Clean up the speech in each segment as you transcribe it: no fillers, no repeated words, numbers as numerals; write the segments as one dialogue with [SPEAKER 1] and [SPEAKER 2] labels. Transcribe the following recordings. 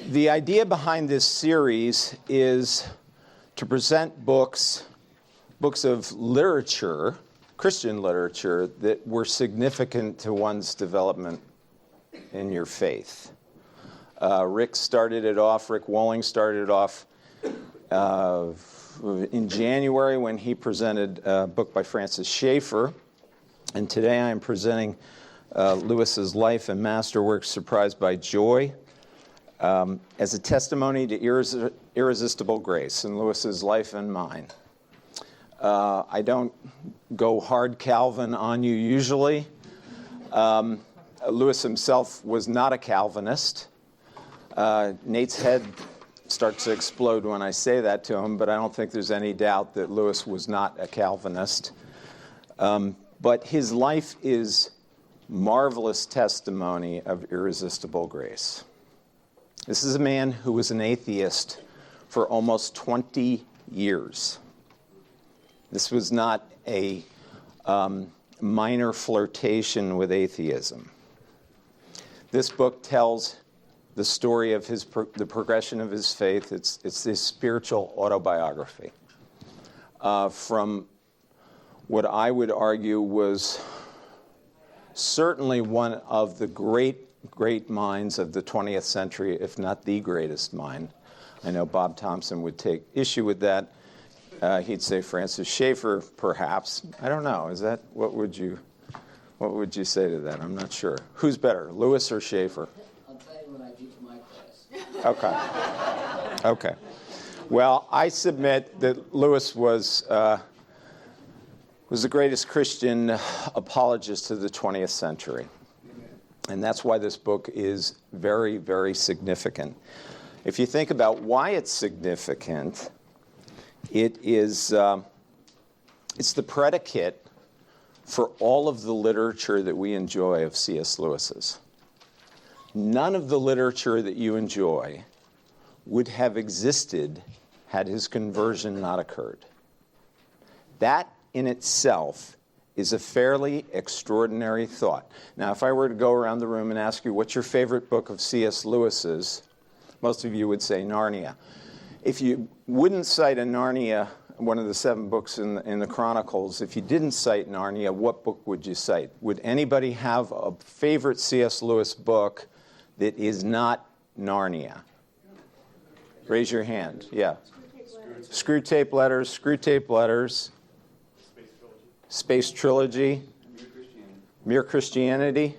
[SPEAKER 1] The idea behind this series is to present books of literature, Christian literature, that were significant to one's development in your faith. Rick Walling started it off in January when he presented a book by Francis Schaeffer. And today I am presenting Lewis's life and masterwork, Surprised by Joy, as a testimony to irresistible grace in Lewis's life and mine. I don't go hard Calvin on you usually. Lewis himself was not a Calvinist. Nate's head starts to explode when I say that to him, but I don't think there's any doubt that Lewis was not a Calvinist. But his life is marvelous testimony of irresistible grace. This is a man who was an atheist for almost 20 years. This was not a minor flirtation with atheism. This book tells the story of the progression of his faith. It's his spiritual autobiography. From what I would argue was certainly one of the great minds of the 20th century, if not the greatest mind. I know Bob Thompson would take issue with that. He'd say Francis Schaeffer, perhaps. I don't know. What would you say to that? I'm not sure. Who's better, Lewis or Schaeffer?
[SPEAKER 2] I'll tell you when I teach my class.
[SPEAKER 1] Okay. Well, I submit that Lewis was the greatest Christian apologist of the 20th century. And that's why this book is very, very significant. If you think about why it's significant, it's the predicate for all of the literature that we enjoy of C.S. Lewis's. None of the literature that you enjoy would have existed had his conversion not occurred. That in itself is a fairly extraordinary thought. Now, if I were to go around the room and ask you, what's your favorite book of C.S. Lewis's, most of you would say Narnia. If you wouldn't cite a Narnia, one of the 7 books in the Chronicles, if you didn't cite Narnia, what book would you cite? Would anybody have a favorite C.S. Lewis book that is not Narnia? Raise your hand. Yeah. Screwtape Letters. Space Trilogy. Mere Christianity.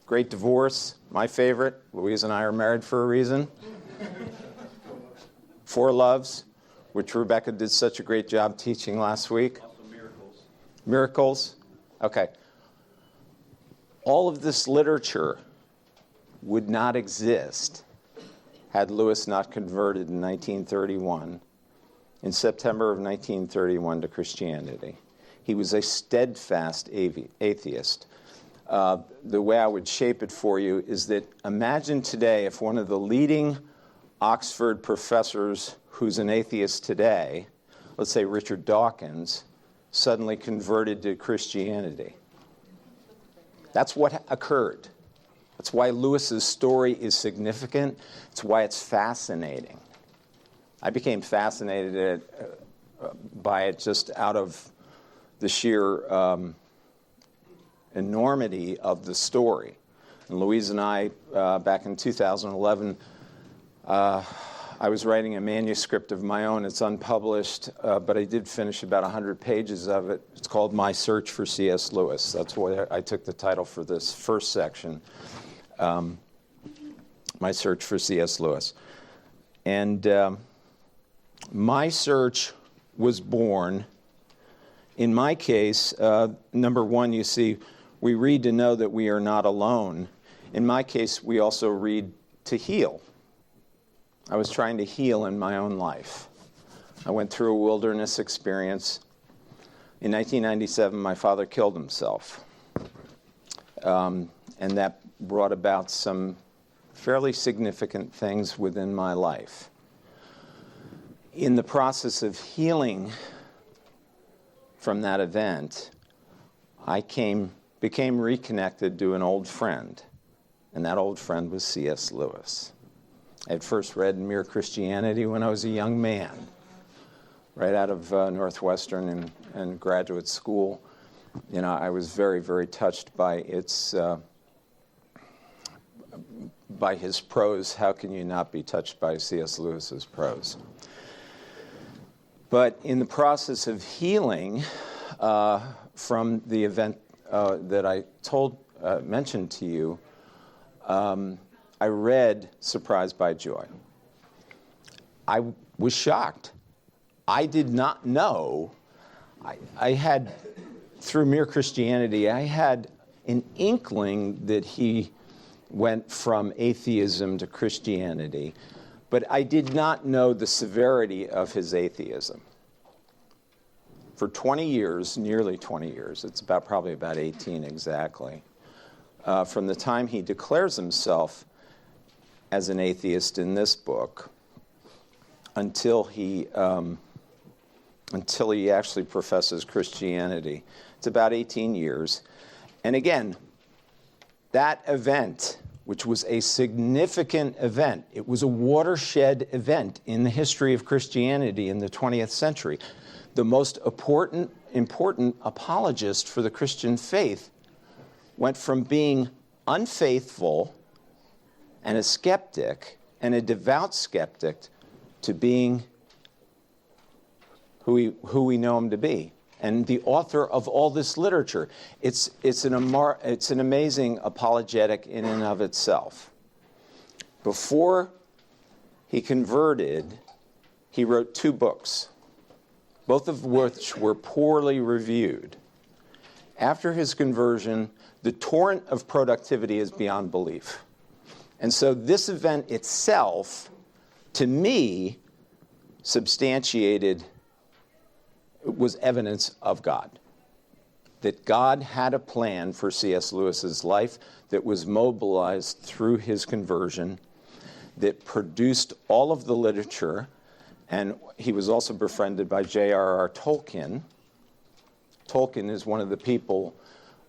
[SPEAKER 1] Great Divorce. My favorite. Louise and I are married for a reason. 4 Loves, which Rebecca did such a great job teaching last week.
[SPEAKER 3] Also Miracles.
[SPEAKER 1] Miracles. Okay. All of this literature would not exist had Lewis not converted in 1931, in September of 1931, to Christianity. He was a steadfast atheist. The way I would shape it for you is that imagine today if one of the leading Oxford professors who's an atheist today, let's say Richard Dawkins, suddenly converted to Christianity. That's what occurred. That's why Lewis's story is significant. It's why it's fascinating. I became fascinated by it just out of the sheer enormity of the story. And Louise and I, back in 2011, I was writing a manuscript of my own. It's unpublished, but I did finish about 100 pages of it. It's called My Search for C.S. Lewis. That's why I took the title for this first section, My Search for C.S. Lewis. And my search was born, in my case, number one, you see, we read to know that we are not alone. In my case, we also read to heal. I was trying to heal in my own life. I went through a wilderness experience. In 1997, my father killed himself. And that brought about some fairly significant things within my life. In the process of healing from that event, I became reconnected to an old friend and that old friend was C.S. Lewis. I had first read Mere Christianity when I was a young man, right out of Northwestern and graduate school. You know, I was very, very touched by by his prose. How can you not be touched by C.S. Lewis's prose? But in the process of healing from the event that I mentioned to you, I read Surprised by Joy. I was shocked. I did not know. I had, through Mere Christianity, I had an inkling that he went from atheism to Christianity, but I did not know the severity of his atheism. For 20 years, nearly 20 years, it's probably about 18 exactly, from the time he declares himself as an atheist in this book until he actually professes Christianity. It's about 18 years. And again, that event, which was a significant event, it was a watershed event in the history of Christianity in the 20th century. The most important apologist for the Christian faith went from being unfaithful and a skeptic and a devout skeptic to being who we know him to be, and the author of all this literature. It's an amazing apologetic in and of itself. Before he converted, he wrote 2 books, both of which were poorly reviewed. After his conversion, the torrent of productivity is beyond belief. And so this event itself, to me, was evidence of God. That God had a plan for C.S. Lewis's life that was mobilized through his conversion, that produced all of the literature, and he was also befriended by J.R.R. Tolkien. Tolkien is one of the people,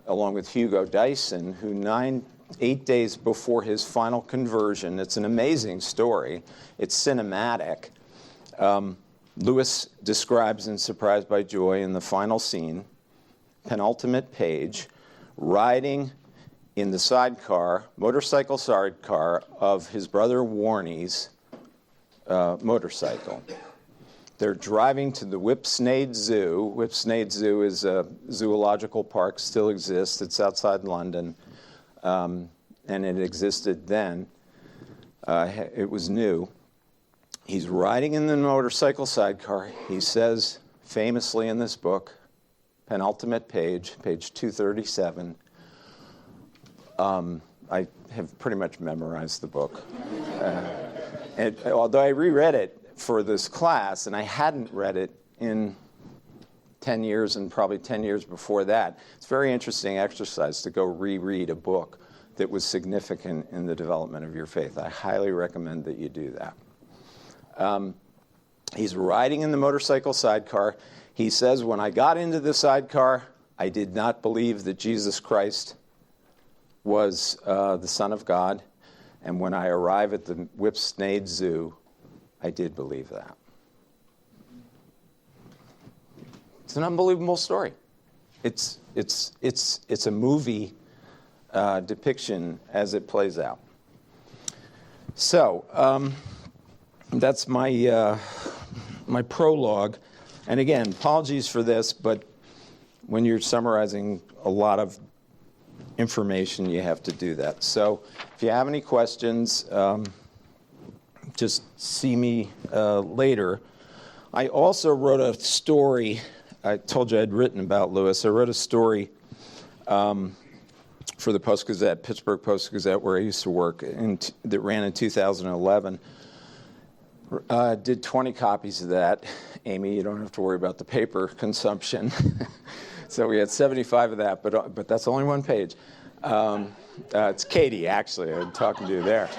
[SPEAKER 1] along with Hugo Dyson, who 8 days before his final conversion, it's an amazing story, it's cinematic, Lewis describes in Surprised by Joy in the final scene, penultimate page, riding in the motorcycle sidecar of his brother Warnie's motorcycle. They're driving to the Whipsnade Zoo. Whipsnade Zoo is a zoological park, still exists. It's outside London, and it existed then. It was new. He's riding in the motorcycle sidecar. He says, famously in this book, penultimate page 237, I have pretty much memorized the book. And although I reread it for this class, and I hadn't read it in 10 years and probably 10 years before that, it's a very interesting exercise to go reread a book that was significant in the development of your faith. I highly recommend that you do that. He's riding in the motorcycle sidecar. He says, when I got into the sidecar, I did not believe that Jesus Christ was the Son of God. And when I arrive at the Whipsnade Zoo, I did believe that. It's an unbelievable story. It's a movie depiction as it plays out. So that's my my prologue. And again, apologies for this, but when you're summarizing a lot of information, you have to do that. So if you have any questions, just see me later. I also wrote a story. I told you I'd written about Lewis. I wrote a story for the Post-Gazette, Pittsburgh Post-Gazette, where I used to work, that ran in 2011. Did 20 copies of that. Amy, you don't have to worry about the paper consumption. So we had 75 of that, but that's only one page. It's Katie, actually. I'm talking to you there.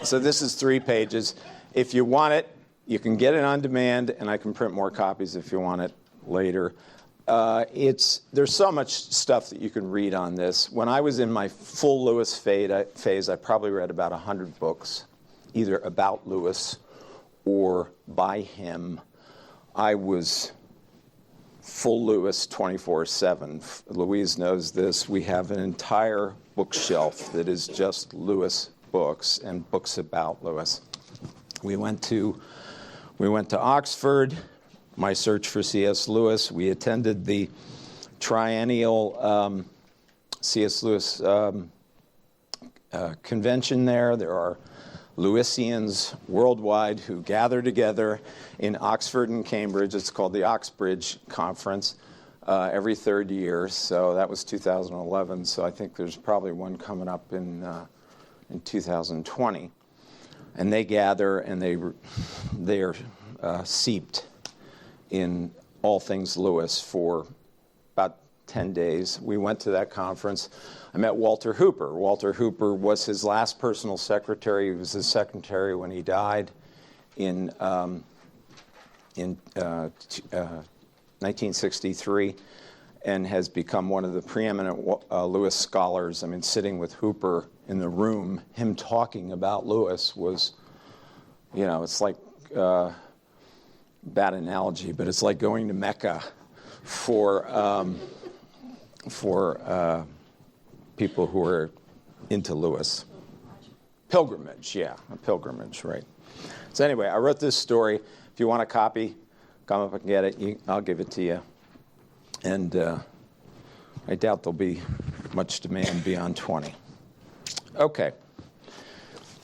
[SPEAKER 1] So this is 3 pages. If you want it, you can get it on demand, and I can print more copies if you want it later. There's so much stuff that you can read on this. When I was in my full Lewis phase, I probably read about 100 books, either about Lewis or by him. I was full Lewis 24/7. Louise knows this. We have an entire bookshelf that is just Lewis books and books about Lewis. We went to Oxford, my search for C.S. Lewis. We attended the triennial C.S. Lewis convention there. There are Lewisians worldwide who gather together in Oxford and Cambridge. It's called the Oxbridge Conference every third year. So that was 2011. So I think there's probably one coming up in 2020. And they gather and they are seeped in all things Lewis for about 10 days. We went to that conference. I met Walter Hooper. Walter Hooper was his last personal secretary. He was his secretary when he died in 1963 and has become one of the preeminent Lewis scholars. I mean, sitting with Hooper in the room, him talking about Lewis was, it's like, bad analogy, but it's like going to Mecca for people who are into Lewis. Pilgrimage, yeah, a pilgrimage, right. So anyway, I wrote this story. If you want a copy, come up and get it. I'll give it to you. And I doubt there'll be much demand beyond 20. Okay.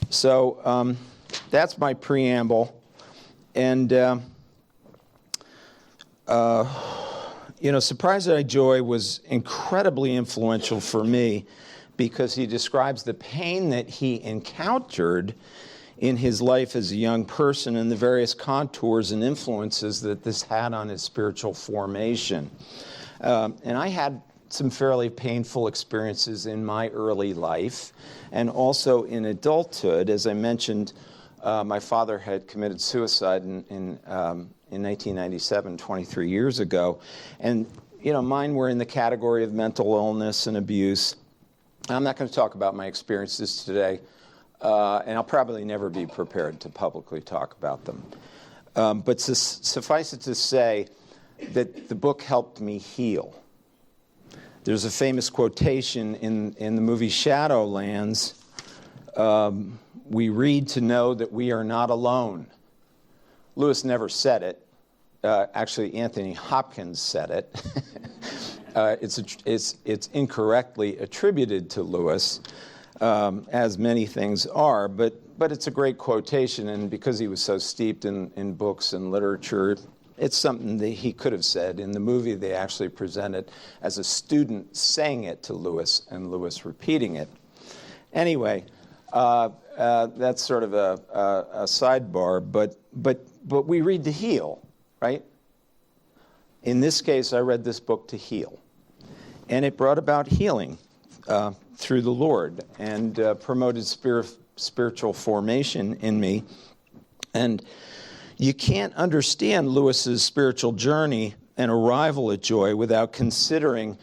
[SPEAKER 1] So that's my preamble. And, Surprise That I Joy was incredibly influential for me because he describes the pain that he encountered in his life as a young person and the various contours and influences that this had on his spiritual formation. And I had some fairly painful experiences in my early life and also in adulthood. As I mentioned, my father had committed suicide in 1997, 23 years ago. And, mine were in the category of mental illness and abuse. I'm not going to talk about my experiences today, and I'll probably never be prepared to publicly talk about them. But suffice it to say that the book helped me heal. There's a famous quotation in the movie Shadowlands. We read to know that we are not alone. Lewis never said it. Actually, Anthony Hopkins said it. It's incorrectly attributed to Lewis, as many things are, but it's a great quotation, and because he was so steeped in books and literature, it's something that he could have said. In the movie, they actually present it as a student saying it to Lewis and Lewis repeating it. Anyway, that's sort of a sidebar, but we read to heal, right? In this case, I read this book to heal. And it brought about healing through the Lord and promoted spiritual formation in me. And you can't understand Lewis's spiritual journey and arrival at joy without considering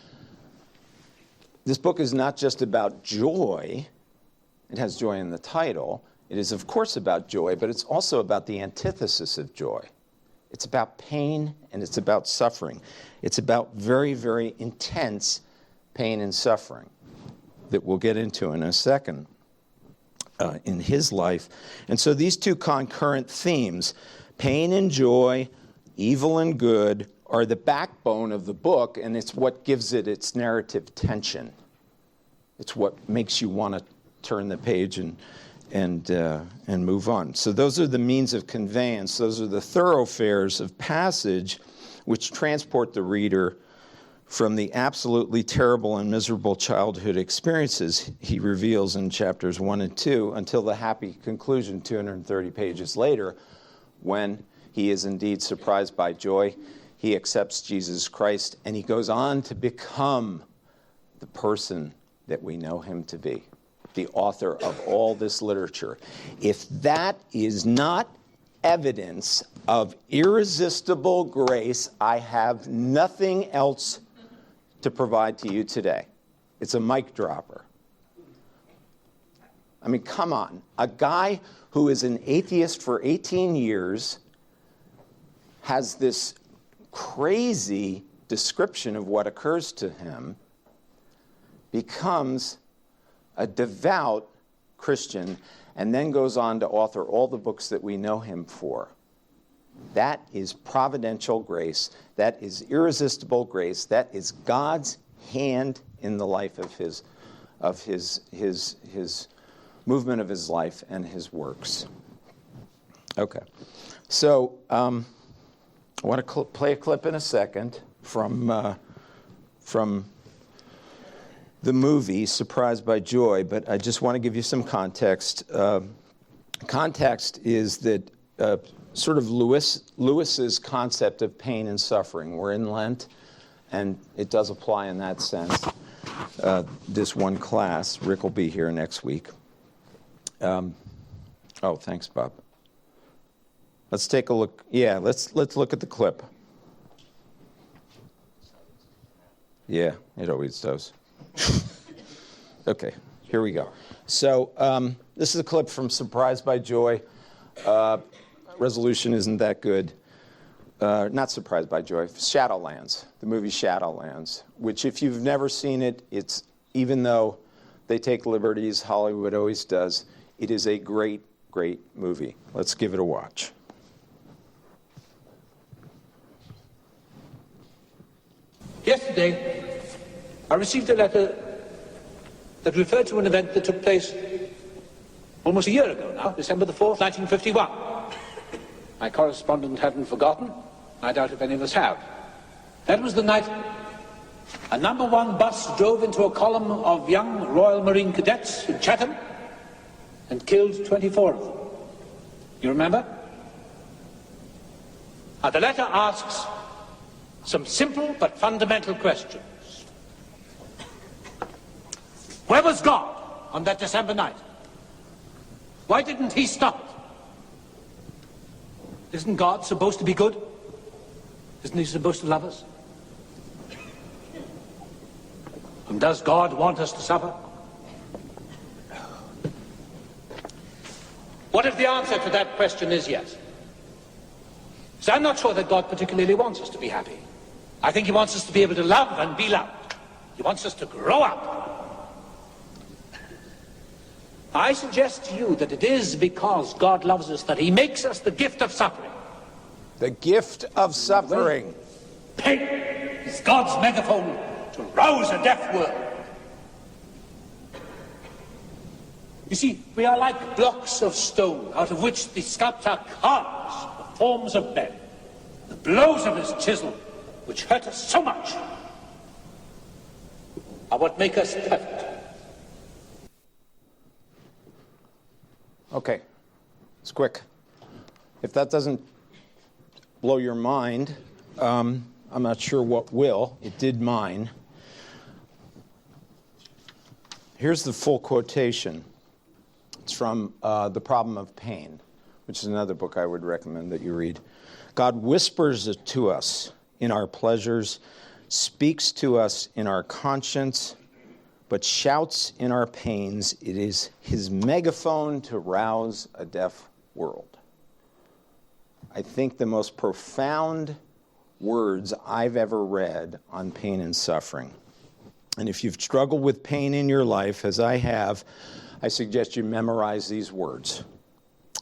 [SPEAKER 1] this book is not just about joy. It has joy in the title. It is, of course, about joy, but it's also about the antithesis of joy. It's about pain and it's about suffering. It's about very, very intense pain and suffering that we'll get into in a second in his life. And so these two concurrent themes, pain and joy, evil and good, are the backbone of the book, and it's what gives it its narrative tension. It's what makes you want to turn the page and move on. So those are the means of conveyance. Those are the thoroughfares of passage which transport the reader from the absolutely terrible and miserable childhood experiences he reveals in chapters 1 and 2 until the happy conclusion 230 pages later, when he is indeed surprised by joy. He accepts Jesus Christ, and he goes on to become the person that we know him to be, the author of all this literature. If that is not evidence of irresistible grace, I have nothing else to provide to you today. It's a mic dropper. I mean, come on. A guy who is an atheist for 18 years has this crazy description of what occurs to him, becomes a devout Christian, and then goes on to author all the books that we know him for. That is providential grace. That is irresistible grace. That is God's hand in the life of his movement of his life and his works. Okay. So I want to play a clip in a second from the movie Surprised by Joy, but I just want to give you some context. Context is that sort of Lewis's concept of pain and suffering. We're in Lent, and it does apply in that sense. This one class, Rick will be here next week. Thanks, Bob. Let's take a look. Yeah, let's look at the clip. Yeah, it always does. Okay, here we go. So this is a clip from Surprised by Joy. Resolution isn't that good. Not Surprised by Joy. Shadowlands, the movie Shadowlands, which if you've never seen it, it's, even though they take liberties, Hollywood always does, it is a great, great movie. Let's give it a watch.
[SPEAKER 3] Yesterday, I received a letter that referred to an event that took place almost a year ago now, December the 4th, 1951. My correspondent hadn't forgotten. I doubt if any of us have. That was the night a number 1 bus drove into a column of young Royal Marine cadets in Chatham and killed 24 of them. You remember? Now, the letter asks some simple but fundamental questions. Where was God on that December night? Why didn't he stop it? Isn't God supposed to be good? Isn't he supposed to love us? And does God want us to suffer? What if the answer to that question is yes? So I'm not sure that God particularly wants us to be happy. I think he wants us to be able to love and be loved. He wants us to grow up. I suggest to you that it is because God loves us that he makes us the gift of suffering.
[SPEAKER 1] The gift of suffering.
[SPEAKER 3] Pain is God's megaphone to rouse a deaf world. You see, we are like blocks of stone out of which the sculptor carves the forms of men. The blows of his chisel, which hurt us so much, are what make us perfect.
[SPEAKER 1] Okay, it's quick. If that doesn't blow your mind, I'm not sure what will. It did mine. Here's the full quotation. It's from The Problem of Pain, which is another book I would recommend that you read. God whispers it to us in our pleasures, speaks to us in our conscience, but shouts in our pains. It is his megaphone to rouse a deaf world. I think the most profound words I've ever read on pain and suffering. And if you've struggled with pain in your life, as I have, I suggest you memorize these words.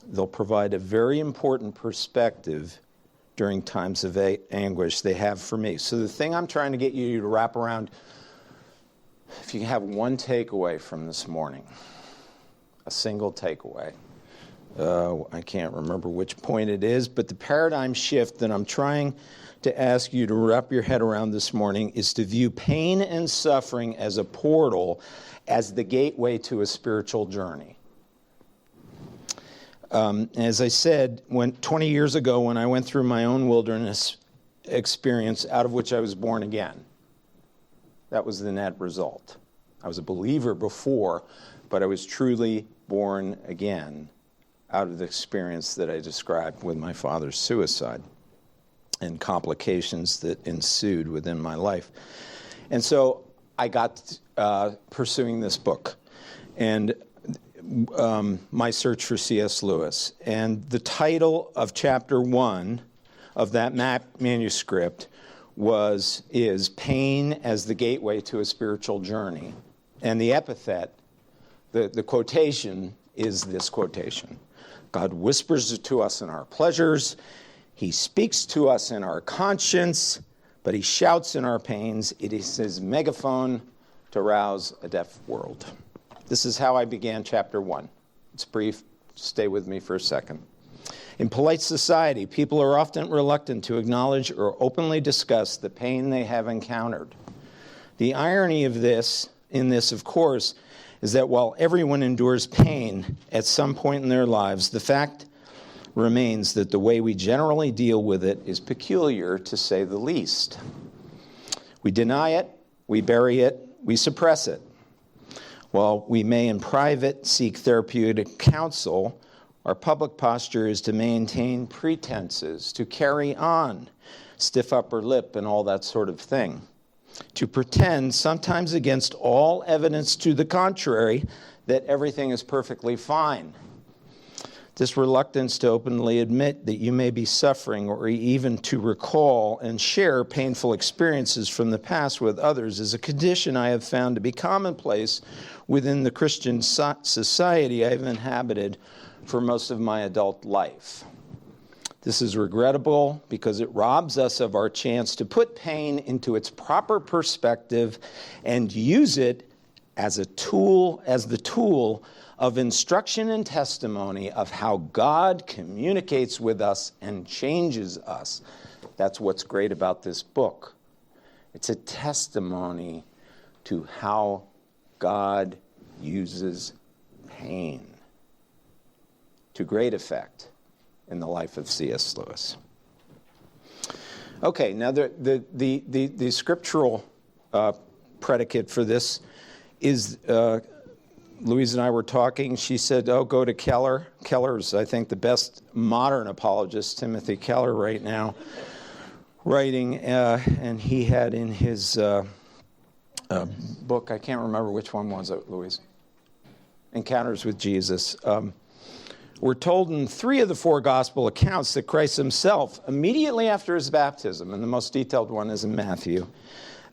[SPEAKER 1] They'll provide a very important perspective during times of anguish. They have for me. So the thing I'm trying to get you to wrap around, if you have one takeaway from this morning, a single takeaway, I can't remember which point it is, but the paradigm shift that I'm trying to ask you to wrap your head around this morning is to view pain and suffering as a portal, as the gateway to a spiritual journey. As I said, 20 years ago when I went through my own wilderness experience, out of which I was born again, that was the net result. I was a believer before, but I was truly born again out of the experience that I described with my father's suicide and complications that ensued within my life. And so I got pursuing this book and my search for C.S. Lewis. And the title of chapter 1 of that manuscript is Pain as the Gateway to a Spiritual Journey. And the epithet, the quotation, is this quotation. God whispers to us in our pleasures. He speaks to us in our conscience, but he shouts in our pains. It is his megaphone to rouse a deaf world. This is how I began chapter 1. It's brief. Stay with me for a second. In polite society, people are often reluctant to acknowledge or openly discuss the pain they have encountered. The irony of this, of course, is that while everyone endures pain at some point in their lives, the fact remains that the way we generally deal with it is peculiar, to say the least. We deny it, we bury it, we suppress it. While we may in private seek therapeutic counsel, our public posture is to maintain pretenses, to carry on, stiff upper lip and all that sort of thing. To pretend, sometimes against all evidence to the contrary, that everything is perfectly fine. This reluctance to openly admit that you may be suffering or even to recall and share painful experiences from the past with others is a condition I have found to be commonplace within the Christian society I have inhabited for most of my adult life. This is regrettable because it robs us of our chance to put pain into its proper perspective and use it as the tool of instruction and testimony of how God communicates with us and changes us. That's what's great about this book. It's a testimony to how God uses pain to great effect in the life of C.S. Lewis. Okay, now the scriptural predicate for this is, Louise and I were talking, she said, go to Keller. Keller's, I think, the best modern apologist, Timothy Keller, right now, writing, and he had in his book, I can't remember which one was it, Louise? Encounters with Jesus. We're told in 3 of the 4 gospel accounts that Christ himself, immediately after his baptism, and the most detailed one is in Matthew,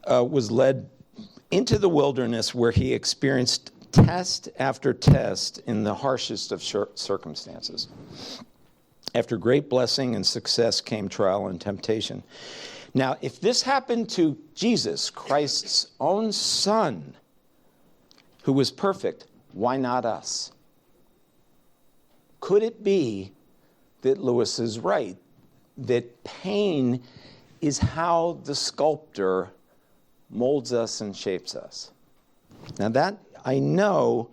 [SPEAKER 1] was led into the wilderness where he experienced test after test in the harshest of circumstances. After great blessing and success came trial and temptation. Now, if this happened to Jesus, Christ's own son, who was perfect, why not us? Could it be that Lewis is right, that pain is how the sculptor molds us and shapes us? Now that, I know,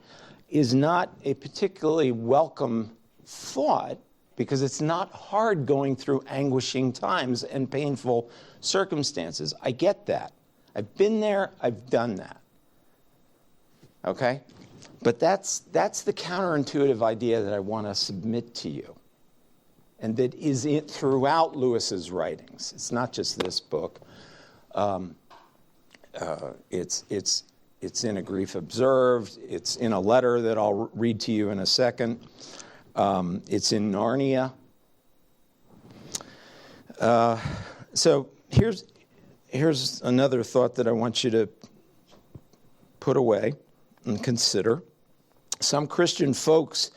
[SPEAKER 1] is not a particularly welcome thought, because it's not hard going through anguishing times and painful circumstances. I get that. I've been there, I've done that. Okay? But that's the counterintuitive idea that I want to submit to you, and that is it throughout Lewis's writings. It's not just this book. It's in A Grief Observed. It's in a letter that I'll read to you in a second. It's in Narnia. So here's another thought that I want you to put away and consider. Some Christian folks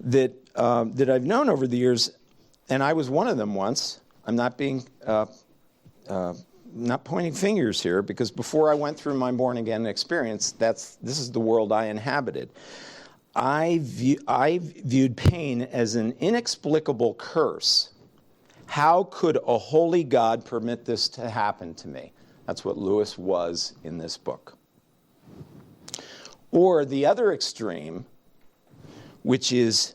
[SPEAKER 1] that I've known over the years, and I was one of them once. I'm not being not pointing fingers here, because before I went through my born again experience, this is the world I inhabited. I viewed pain as an inexplicable curse. How could a holy God permit this to happen to me? That's what Lewis was in this book. Or the other extreme, which is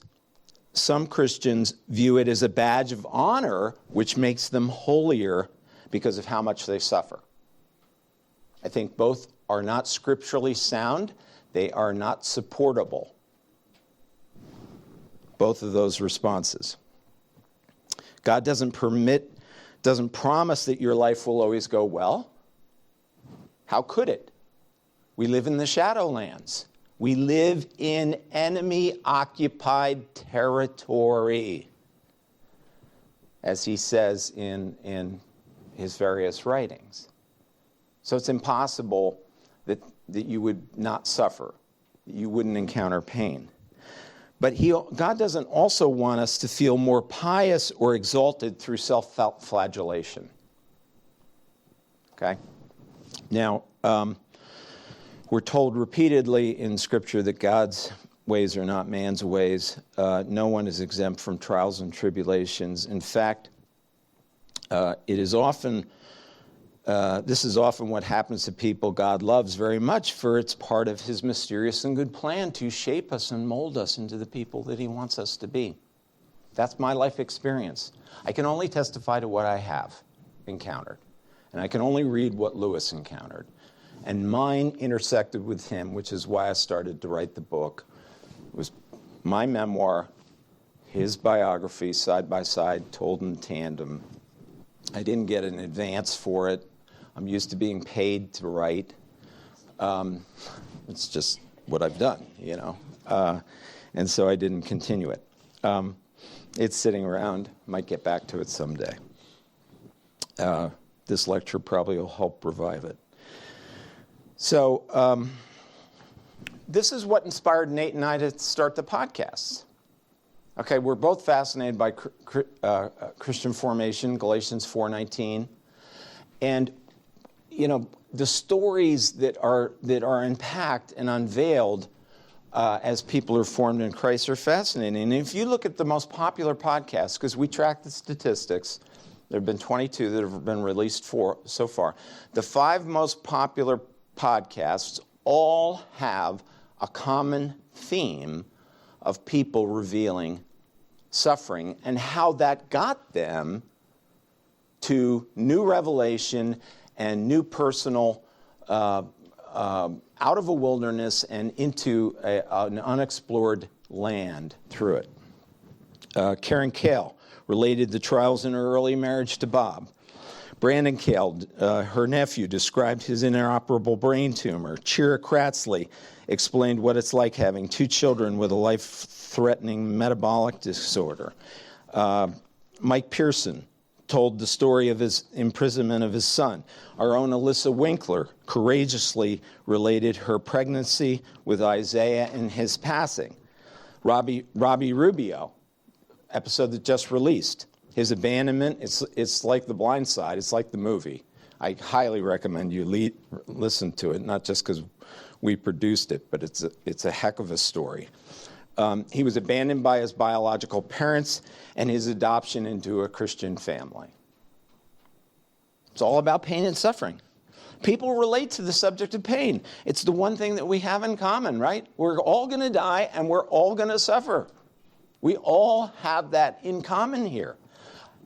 [SPEAKER 1] some Christians view it as a badge of honor, which makes them holier because of how much they suffer. I think both are not scripturally sound. They are not supportable. both of those responses. God doesn't promise that your life will always go well. How could it? We live in the Shadowlands. We live in enemy-occupied territory, as he says in his various writings. So it's impossible that you would not suffer, that you wouldn't encounter pain. But God doesn't also want us to feel more pious or exalted through self-flagellation. Okay? Now, we're told repeatedly in Scripture that God's ways are not man's ways. No one is exempt from trials and tribulations. In fact, this is often what happens to people God loves very much, for it's part of his mysterious and good plan to shape us and mold us into the people that he wants us to be. That's my life experience. I can only testify to what I have encountered, and I can only read what Lewis encountered. And mine intersected with him, which is why I started to write the book. It was my memoir, his biography, side by side, told in tandem. I didn't get an advance for it. I'm used to being paid to write. It's just what I've done, you know. And so I didn't continue it. It's sitting around. Might get back to it someday. This lecture probably will help revive it. So this is what inspired Nate and I to start the podcast. Okay, we're both fascinated by Christian formation, Galatians 4:19, and you know the stories that are unpacked and unveiled as people are formed in Christ are fascinating. And if you look at the most popular podcasts, because we track the statistics, there have been 22 that have been released so far. The 5 most popular podcasts all have a common theme of people revealing suffering and how that got them to new revelation and new personal out of a wilderness and into an unexplored land through it. Karen Kale related the trials in her early marriage to Bob. Brandon Kale, her nephew, described his inoperable brain tumor. Chira Kratzley explained what it's like having 2 children with a life-threatening metabolic disorder. Mike Pearson told the story of his imprisonment of his son. Our own Alyssa Winkler courageously related her pregnancy with Isaiah and his passing. Robbie Rubio, episode that just released, his abandonment, it's like The Blind Side. It's like the movie. I highly recommend you listen to it, not just because we produced it, but it's a heck of a story. He was abandoned by his biological parents and his adoption into a Christian family. It's all about pain and suffering. People relate to the subject of pain. It's the one thing that we have in common, right? We're all going to die and we're all going to suffer. We all have that in common here.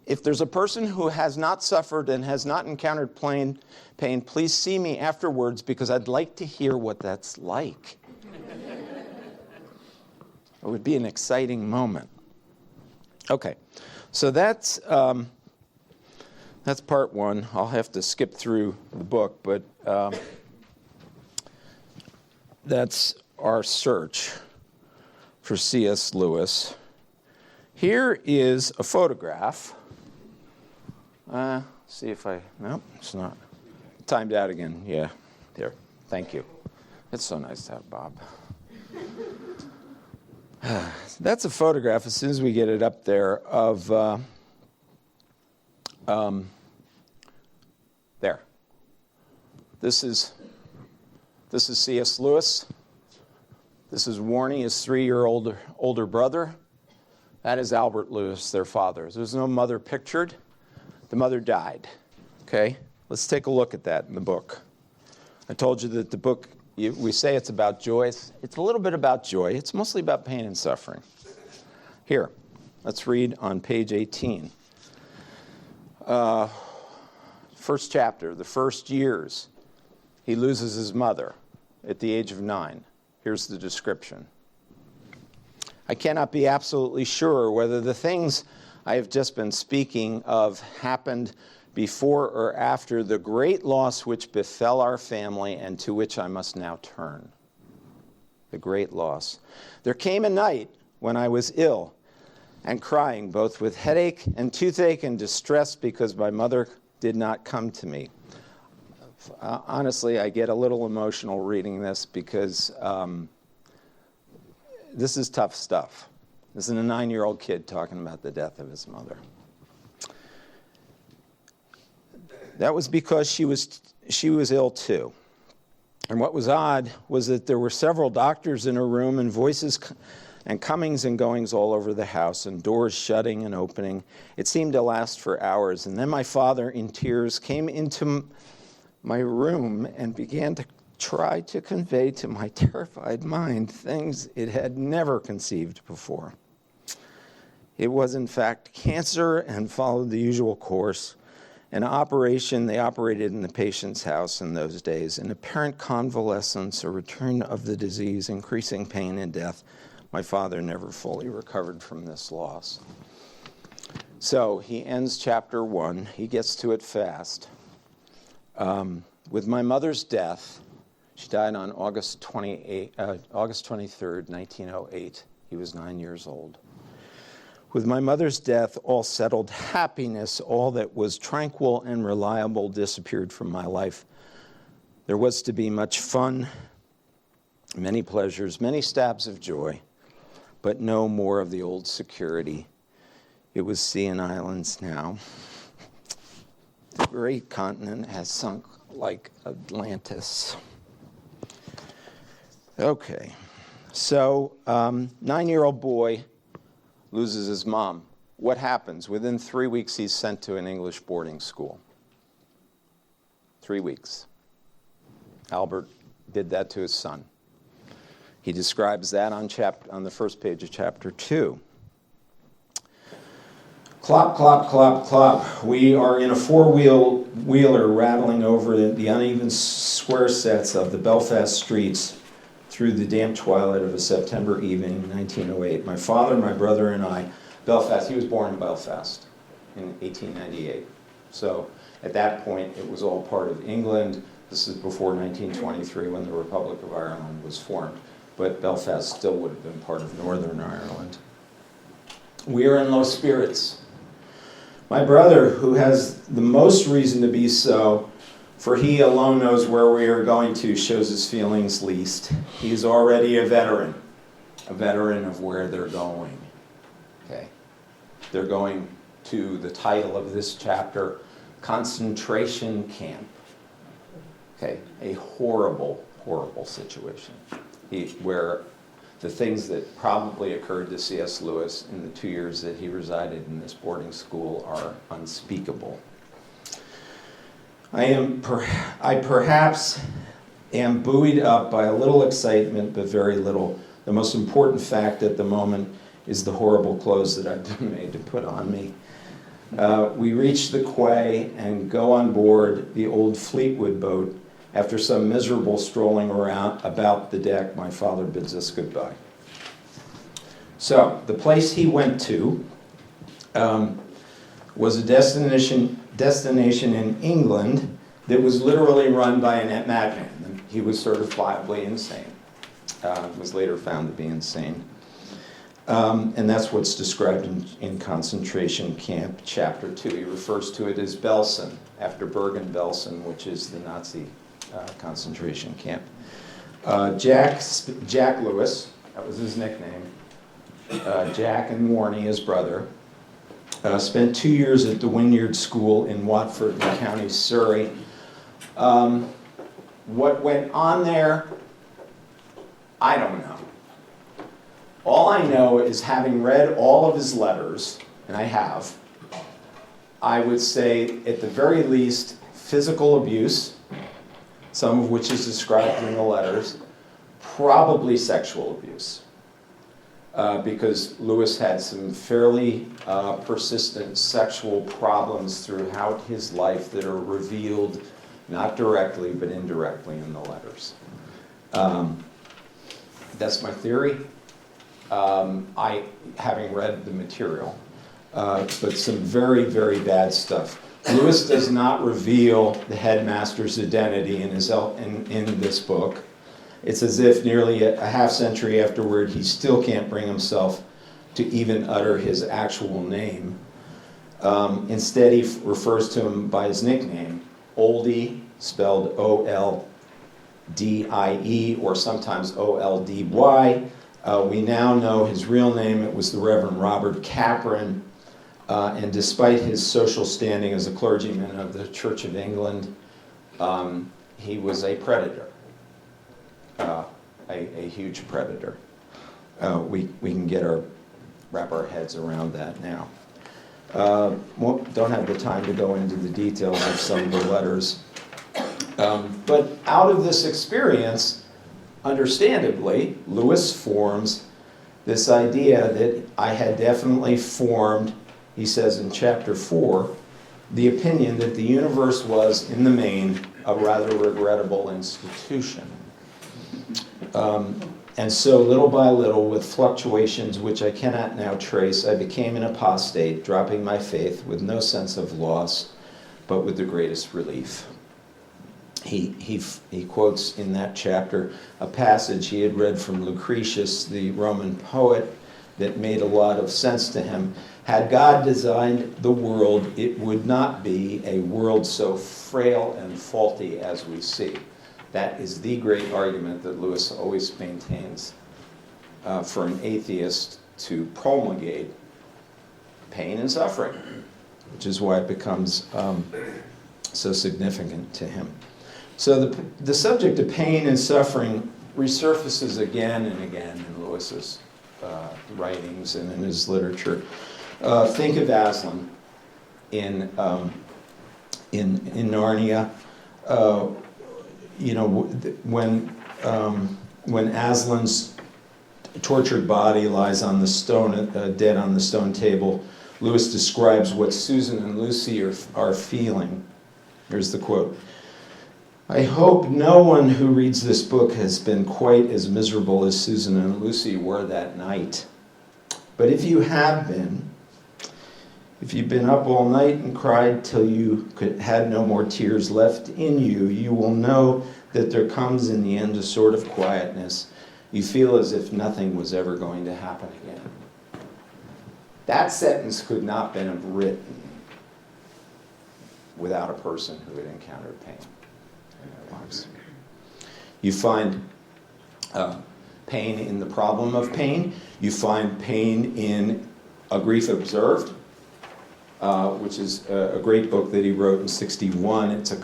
[SPEAKER 1] If there's a person who has not suffered and has not encountered pain, please see me afterwards because I'd like to hear what that's like. It would be an exciting moment. Okay, so that's part 1. I'll have to skip through the book, but that's our search for C.S. Lewis. Here is a photograph. See if no, it's not. Timed out again. Yeah, there. Thank you. It's so nice to have Bob. That's a photograph, as soon as we get it up there, of there. This is C.S. Lewis. This is Warnie, his 3-year-old older brother. That is Albert Lewis, their father. There's no mother pictured. The mother died. Okay? Let's take a look at that in the book. I told you that the book, we say it's about joy. It's a little bit about joy. It's mostly about pain and suffering. Here, let's read on page 18. First chapter, the first years. He loses his mother at the age of 9. Here's the description. I cannot be absolutely sure whether the things I have just been speaking of happened before or after the great loss which befell our family and to which I must now turn. The great loss. There came a night when I was ill and crying, both with headache and toothache and distress because my mother did not come to me. Honestly, I get a little emotional reading this because this is tough stuff. This is a 9-year-old kid talking about the death of his mother. That was because she was ill too. And what was odd was that there were several doctors in her room and voices and comings and goings all over the house and doors shutting and opening. It seemed to last for hours. And then my father, in tears, came into my room and began to try to convey to my terrified mind things it had never conceived before. It was, in fact, cancer and followed the usual course. An operation, they operated in the patient's house in those days. An apparent convalescence, a return of the disease, increasing pain and death. My father never fully recovered from this loss. So he ends chapter 1. He gets to it fast. With my mother's death, she died on August 23rd, 1908. He was 9 years old. With my mother's death, all settled happiness, all that was tranquil and reliable disappeared from my life. There was to be much fun, many pleasures, many stabs of joy, but no more of the old security. It was sea and islands now. The great continent has sunk like Atlantis. Okay, so 9-year-old boy loses his mom. What happens? Within 3 weeks, he's sent to an English boarding school. 3 weeks. Albert did that to his son. He describes that on the first page of chapter 2. Clop, clop, clop, clop. We are in a four-wheeler rattling over the uneven square sets of the Belfast streets through the damp twilight of a September evening, 1908. My father, my brother, and I, Belfast, he was born in Belfast in 1898. So at that point, it was all part of England. This is before 1923 when the Republic of Ireland was formed. But Belfast still would have been part of Northern Ireland. We are in low spirits. My brother, who has the most reason to be so, for he alone knows where we are going to, shows his feelings least. He is already a veteran of where they're going. Okay, they're going to the title of this chapter, concentration camp. Okay, a horrible, horrible situation. Where the things that probably occurred to C.S. Lewis in the 2 years that he resided in this boarding school are unspeakable. I perhaps am buoyed up by a little excitement, but very little. The most important fact at the moment is the horrible clothes that I've been made to put on me. We reach the quay and go on board the old Fleetwood boat. After some miserable strolling around about the deck, my father bids us goodbye. So the place he went to was a destination in England that was literally run by a madman. He was certifiably insane. Was later found to be insane. And that's what's described in Concentration Camp, Chapter 2. He refers to it as Belsen, after Bergen-Belsen, which is the Nazi concentration camp. Jack Lewis, that was his nickname. Jack and Warnie, his brother, spent 2 years at the Wynyard School in Watford, County Surrey. What went on there, I don't know. All I know is, having read all of his letters, and I have, I would say at the very least physical abuse, some of which is described in the letters, probably sexual abuse. Because Lewis had some fairly persistent sexual problems throughout his life that are revealed, not directly, but indirectly in the letters. That's my theory. having read the material, but some very, very bad stuff. Lewis does not reveal the headmaster's identity in this book. It's as if nearly a half century afterward, he still can't bring himself to even utter his actual name. Instead, he refers to him by his nickname, Oldie, spelled O-L-D-I-E, or sometimes O-L-D-Y. We now know his real name. It was the Reverend Robert Capron. And despite his social standing as a clergyman of the Church of England, he was a predator, a huge predator. We can wrap our heads around that now. Don't have the time to go into the details of some of the letters. But out of this experience, understandably, Lewis forms this idea that I had definitely formed, he says in chapter 4, the opinion that the universe was, in the main, a rather regrettable institution. And so, little by little, with fluctuations which I cannot now trace, I became an apostate, dropping my faith with no sense of loss, but with the greatest relief. He quotes in that chapter a passage he had read from Lucretius, the Roman poet, that made a lot of sense to him. Had God designed the world, it would not be a world so frail and faulty as we see. That is the great argument that Lewis always maintains for an atheist to promulgate pain and suffering, which is why it becomes so significant to him. So the subject of pain and suffering resurfaces again and again in Lewis's writings and in his literature. Think of Aslan in Narnia. When Aslan's tortured body lies on the stone, dead on the stone table, Lewis describes what Susan and Lucy are feeling. Here's the quote. I hope no one who reads this book has been quite as miserable as Susan and Lucy were that night. But if you have been, if you've been up all night and cried till you had no more tears left in you, you will know that there comes in the end a sort of quietness. You feel as if nothing was ever going to happen again. That sentence could not have been written without a person who had encountered pain in their lives. You find pain in the problem of pain. You find pain in A Grief Observed, which is a great book that he wrote in '61. It's a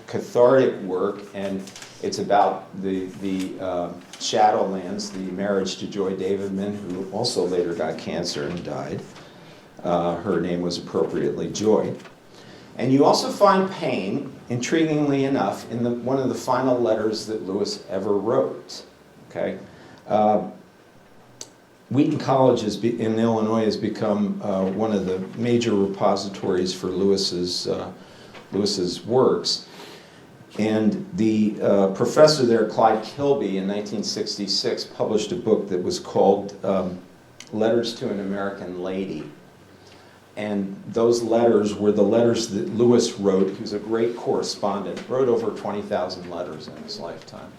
[SPEAKER 1] cathartic work, and it's about the Shadowlands, the marriage to Joy Davidman, who also later got cancer and died. Her name was appropriately Joy. And you also find pain, intriguingly enough, in one of the final letters that Lewis ever wrote. Okay. Wheaton College in Illinois has become one of the major repositories for Lewis's works. And the professor there, Clyde Kilby, in 1966, published a book that was called Letters to an American Lady. And those letters were the letters that Lewis wrote. He was a great correspondent, wrote over 20,000 letters in his lifetime.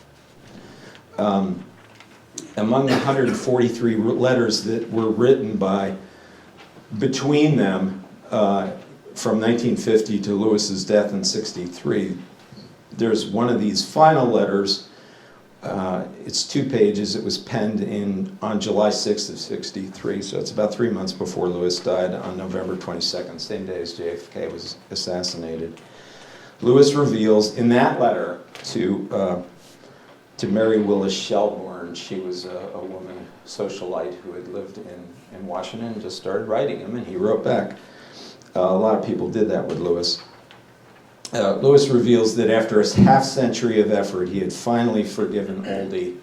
[SPEAKER 1] Among the 143 letters that were written between them from 1950 to Lewis's death in '63, there's one of these final letters. It's 2 pages. It was penned on July 6th of '63, so it's about 3 months before Lewis died on November 22nd, same day as JFK was assassinated. Lewis reveals in that letter to Mary Willis Shelburne. She was a woman socialite who had lived in Washington and just started writing him, and he wrote back. A lot of people did that with Lewis. Lewis reveals that after a half-century of effort, he had finally forgiven oldie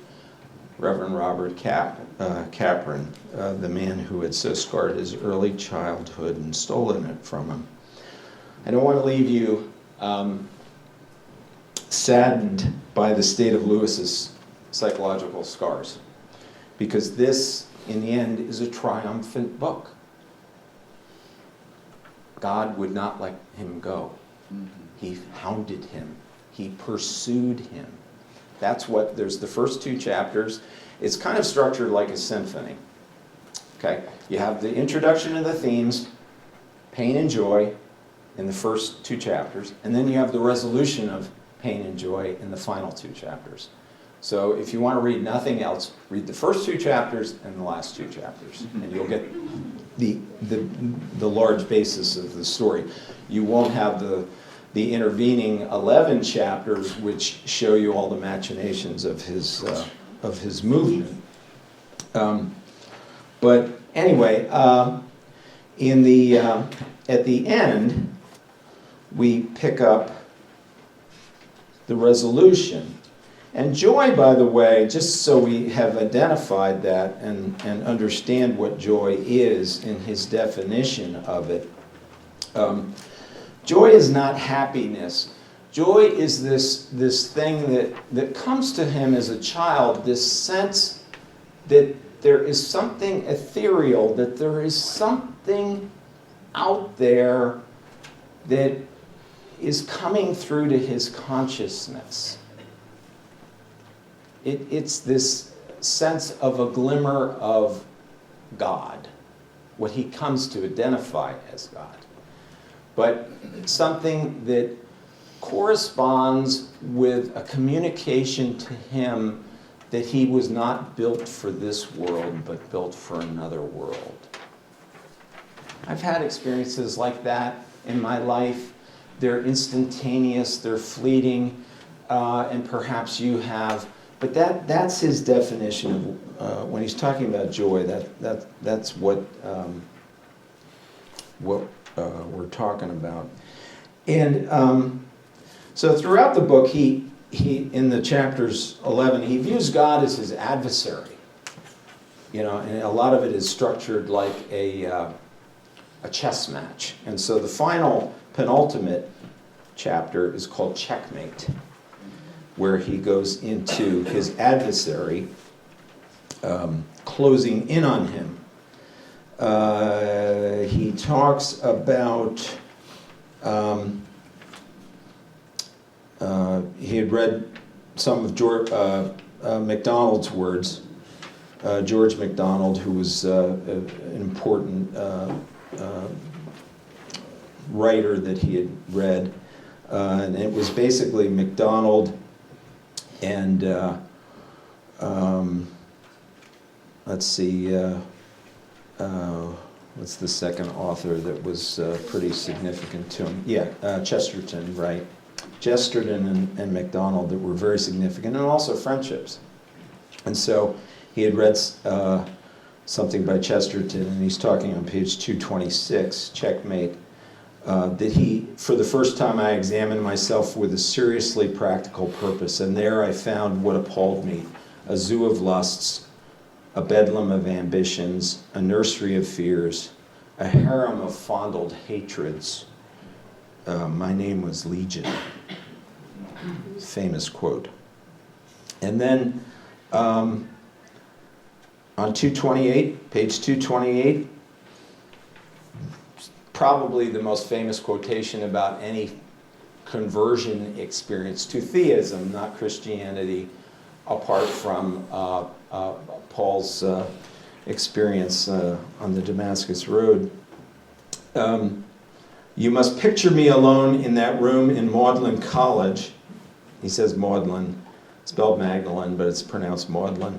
[SPEAKER 1] Reverend Robert Capron, the man who had so scarred his early childhood and stolen it from him. I don't want to leave you saddened by the state of Lewis's psychological scars, because this in the end, is a triumphant book. God would not let him go. He hounded him. He pursued him. That's what, there's the first 2 chapters. It's kind of structured like a symphony. Okay? You have the introduction of the themes, pain and joy, in the first 2 chapters, and then you have the resolution of pain and joy in the final 2 chapters. So if you want to read nothing else, read the first 2 chapters and the last 2 chapters, and you'll get the large basis of the story. You won't have the intervening 11 chapters, which show you all the machinations of his movement. But anyway, at the end, we pick up the resolution. And joy, by the way, just so we have identified that and understand what joy is in his definition of it, joy is not happiness. Joy is this thing that comes to him as a child, this sense that there is something ethereal, that there is something out there that is coming through to his consciousness. It's this sense of a glimmer of God, what he comes to identify as God. But something that corresponds with a communication to him that he was not built for this world, but built for another world. I've had experiences like that in my life. They're instantaneous, they're fleeting, and perhaps you have. But that's his definition of when he's talking about joy. That's what we're talking about. And so throughout the book, he in the chapters 11, he views God as his adversary. You know, and a lot of it is structured like a chess match. And so the final penultimate chapter is called Checkmate, where he goes into his adversary, closing in on him. He talks about, he had read some of George MacDonald's words. George MacDonald, who was an important writer that he had read. And it was basically MacDonald and let's see, what's the second author that was pretty significant to him? Yeah, Chesterton, right? Chesterton and MacDonald that were very significant, and also friendships. And so he had read something by Chesterton, and he's talking on page 226, Checkmate, that he, for the first time I examined myself with a seriously practical purpose, and there I found what appalled me, a zoo of lusts, a bedlam of ambitions, a nursery of fears, a harem of fondled hatreds. My name was Legion. Famous quote. And then on 228, page 228, probably the most famous quotation about any conversion experience to theism, not Christianity, apart from Paul's experience on the Damascus Road. You must picture me alone in that room in Magdalen College. He says Magdalen, spelled Magdalene, but it's pronounced Magdalen.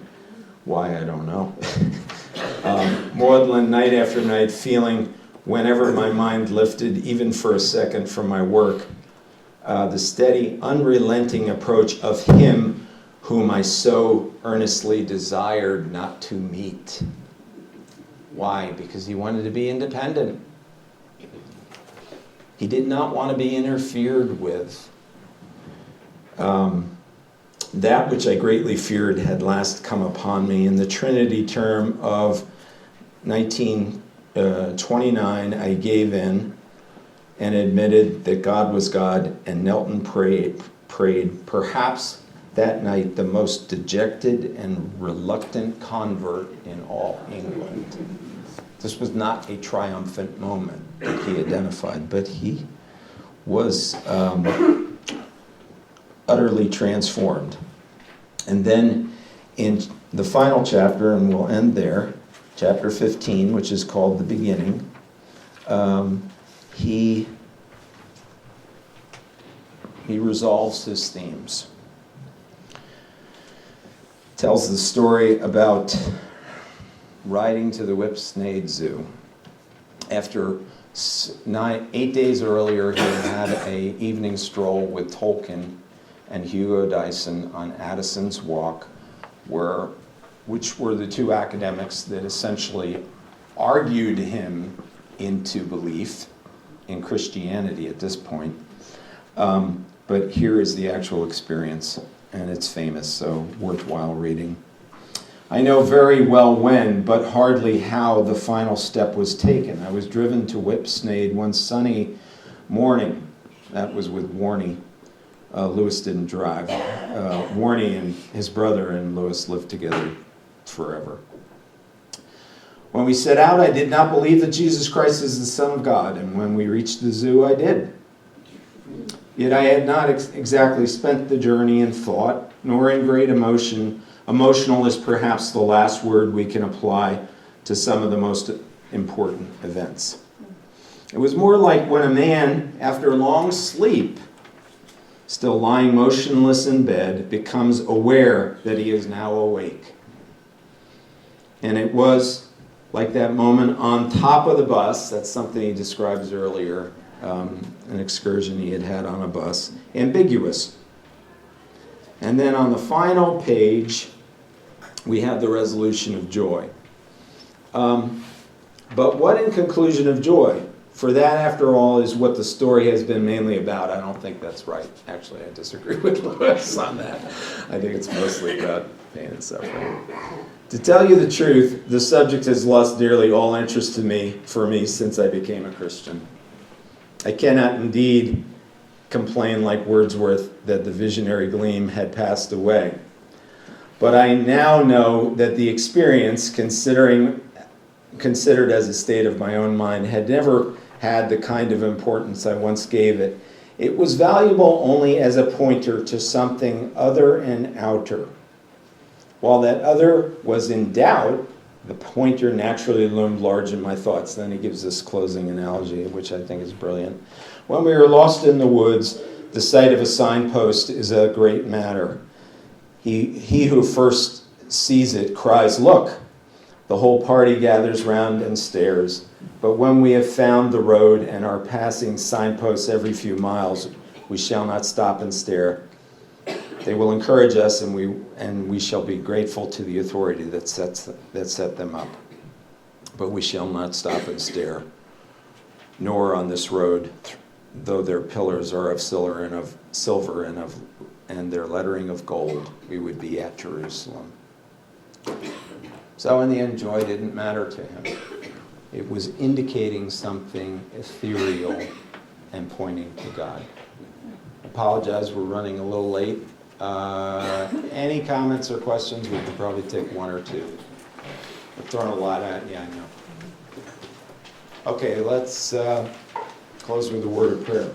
[SPEAKER 1] Why, I don't know. Magdalen, night after night, feeling, whenever my mind lifted, even for a second, from my work, the steady, unrelenting approach of him whom I so earnestly desired not to meet. Why? Because he wanted to be independent. He did not want to be interfered with. That which I greatly feared had last come upon me. In the Trinity term of 1929, I gave in and admitted that God was God and knelt and prayed, perhaps that night the most dejected and reluctant convert in all England. This was not a triumphant moment that he identified, but he was utterly transformed. And then in the final chapter, and we'll end there, chapter 15, which is called The Beginning, he resolves his themes. Tells the story about riding to the Whipsnade Zoo. After 8 days earlier, he had an evening stroll with Tolkien and Hugo Dyson on Addison's Walk, which were the two academics that essentially argued him into belief in Christianity at this point. But here is the actual experience, and it's famous, so worthwhile reading. I know very well when, but hardly how, the final step was taken. I was driven to Whipsnade one sunny morning. That was with Warnie. Lewis didn't drive. Warnie and his brother and Lewis lived together forever. When we set out, I did not believe that Jesus Christ is the Son of God, and when we reached the zoo, I did. Yet I had not exactly spent the journey in thought, nor in great emotion. Emotional is perhaps the last word we can apply to some of the most important events. It was more like when a man, after a long sleep, still lying motionless in bed, becomes aware that he is now awake. And it was like that moment on top of the bus. That's something he describes earlier, an excursion he had on a bus. Ambiguous. And then on the final page, we have the resolution of joy. But what in conclusion of joy? For that, after all, is what the story has been mainly about. I don't think that's right. Actually, I disagree with Lewis on that. I think it's mostly about pain and suffering. To tell you the truth, the subject has lost nearly all interest for me since I became a Christian. I cannot indeed complain like Wordsworth that the visionary gleam had passed away. But I now know that the experience, considered as a state of my own mind, had never had the kind of importance I once gave it. It was valuable only as a pointer to something other and outer. While that other was in doubt, the pointer naturally loomed large in my thoughts. Then he gives this closing analogy, which I think is brilliant. When we are lost in the woods, the sight of a signpost is a great matter. He who first sees it cries, "Look!" The whole party gathers round and stares. But when we have found the road and are passing signposts every few miles, we shall not stop and stare. They will encourage us, and we shall be grateful to the authority that set them up. But we shall not stop and stare, nor on this road, though their pillars are of silver and their lettering of gold, we would be at Jerusalem. So in the end, joy didn't matter to him. It was indicating something ethereal and pointing to God. I apologize, we're running a little late. Any comments or questions? We could probably take one or two. I've thrown a lot at you, I know. Okay, let's close with a word of prayer.